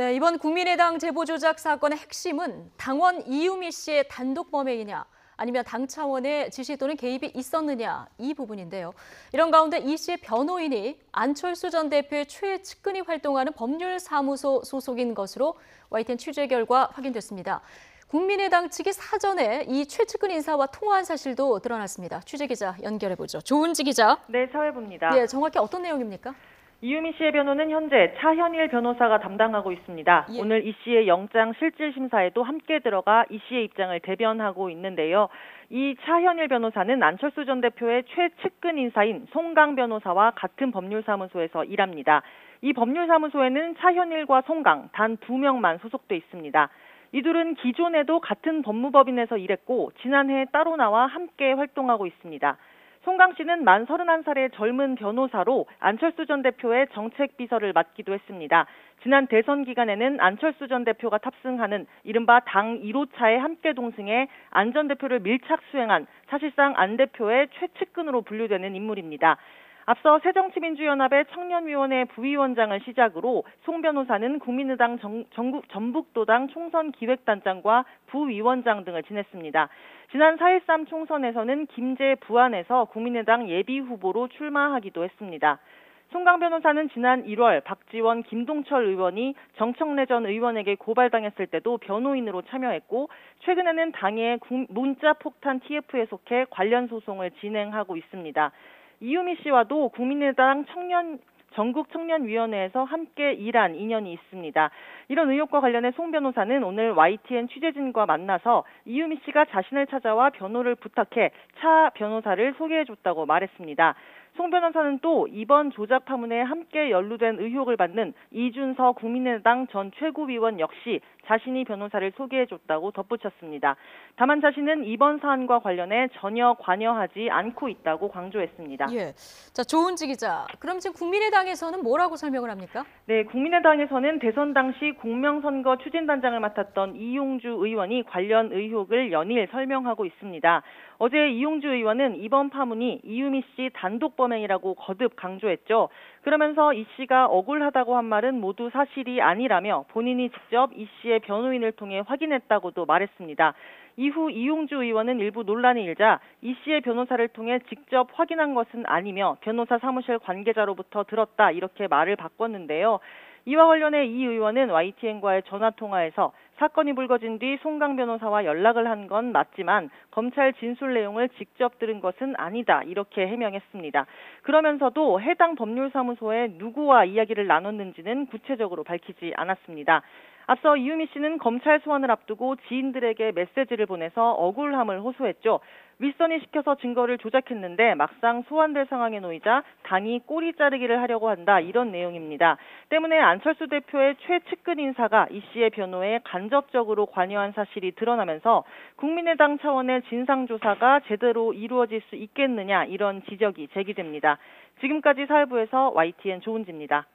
네, 이번 국민의당 제보 조작 사건의 핵심은 당원 이유미 씨의 단독 범행이냐 아니면 당 차원의 지시 또는 개입이 있었느냐 이 부분인데요. 이런 가운데 이 씨의 변호인이 안철수 전 대표의 최측근이 활동하는 법률사무소 소속인 것으로 YTN 취재 결과 확인됐습니다. 국민의당 측이 사전에 이 최측근 인사와 통화한 사실도 드러났습니다. 취재 기자 연결해보죠. 조은지 기자. 네, 사회부입니다. 네, 정확히 어떤 내용입니까? 이유미 씨의 변호는 현재 차현일 변호사가 담당하고 있습니다. 예. 오늘 이 씨의 영장 실질 심사에도 함께 들어가 이 씨의 입장을 대변하고 있는데요. 이 차현일 변호사는 안철수 전 대표의 최측근 인사인 송강 변호사와 같은 법률사무소에서 일합니다. 이 법률사무소에는 차현일과 송강 단 2명만 소속돼 있습니다. 이둘은 기존에도 같은 법무법인에서 일했고 지난해 따로 나와 함께 활동하고 있습니다. 송강 씨는 만 31살의 젊은 변호사로 안철수 전 대표의 정책비서를 맡기도 했습니다. 지난 대선 기간에는 안철수 전 대표가 탑승하는 이른바 당 1호차에 함께 동승해 안 전 대표를 밀착 수행한 사실상 안 대표의 최측근으로 분류되는 인물입니다. 앞서 새정치민주연합의 청년위원회 부위원장을 시작으로 송 변호사는 국민의당 전북도당 총선기획단장과 부위원장 등을 지냈습니다. 지난 4.13 총선에서는 김제 부안에서 국민의당 예비후보로 출마하기도 했습니다. 송강 변호사는 지난 1월 박지원, 김동철 의원이 정청래 전 의원에게 고발당했을 때도 변호인으로 참여했고 최근에는 당의 문자폭탄 TF에 속해 관련 소송을 진행하고 있습니다. 이유미 씨와도 국민의당 전국청년위원회에서 함께 일한 인연이 있습니다. 이런 의혹과 관련해 송 변호사는 오늘 YTN 취재진과 만나서 이유미 씨가 자신을 찾아와 변호를 부탁해 차 변호사를 소개해줬다고 말했습니다. 송 변호사는 또 이번 조작 파문에 함께 연루된 의혹을 받는 이준서 국민의당 전 최고위원 역시 자신이 변호사를 소개해줬다고 덧붙였습니다. 다만 자신은 이번 사안과 관련해 전혀 관여하지 않고 있다고 강조했습니다. 예. 자, 조은지 기자. 그럼 지금 국민의당에서는 뭐라고 설명을 합니까? 네, 국민의당에서는 대선 당시 공명선거 추진단장을 맡았던 이용주 의원이 관련 의혹을 연일 설명하고 있습니다. 어제 이용주 의원은 이번 파문이 이유미 씨 단독 범행이라고 거듭 강조했죠. 그러면서 이 씨가 억울하다고 한 말은 모두 사실이 아니라며 본인이 직접 이 씨의 변호인을 통해 확인했다고도 말했습니다. 이후 이용주 의원은 일부 논란이 일자 이 씨의 변호사를 통해 직접 확인한 것은 아니며 변호사 사무실 관계자로부터 들었다 이렇게 말을 바꿨는데요. 이와 관련해 이 의원은 YTN과의 전화통화에서 사건이 불거진 뒤 송강 변호사와 연락을 한 건 맞지만 검찰 진술 내용을 직접 들은 것은 아니다 이렇게 해명했습니다. 그러면서도 해당 법률사무소에 누구와 이야기를 나눴는지는 구체적으로 밝히지 않았습니다. 앞서 이유미 씨는 검찰 소환을 앞두고 지인들에게 메시지를 보내서 억울함을 호소했죠. 윗선이 시켜서 증거를 조작했는데 막상 소환될 상황에 놓이자 당이 꼬리 자르기를 하려고 한다 이런 내용입니다. 때문에 안철수 대표의 최측근 인사가 이 씨의 변호에 간접적으로 관여한 사실이 드러나면서 국민의당 차원의 진상조사가 제대로 이루어질 수 있겠느냐 이런 지적이 제기됩니다. 지금까지 사회부에서 YTN 조은지입니다.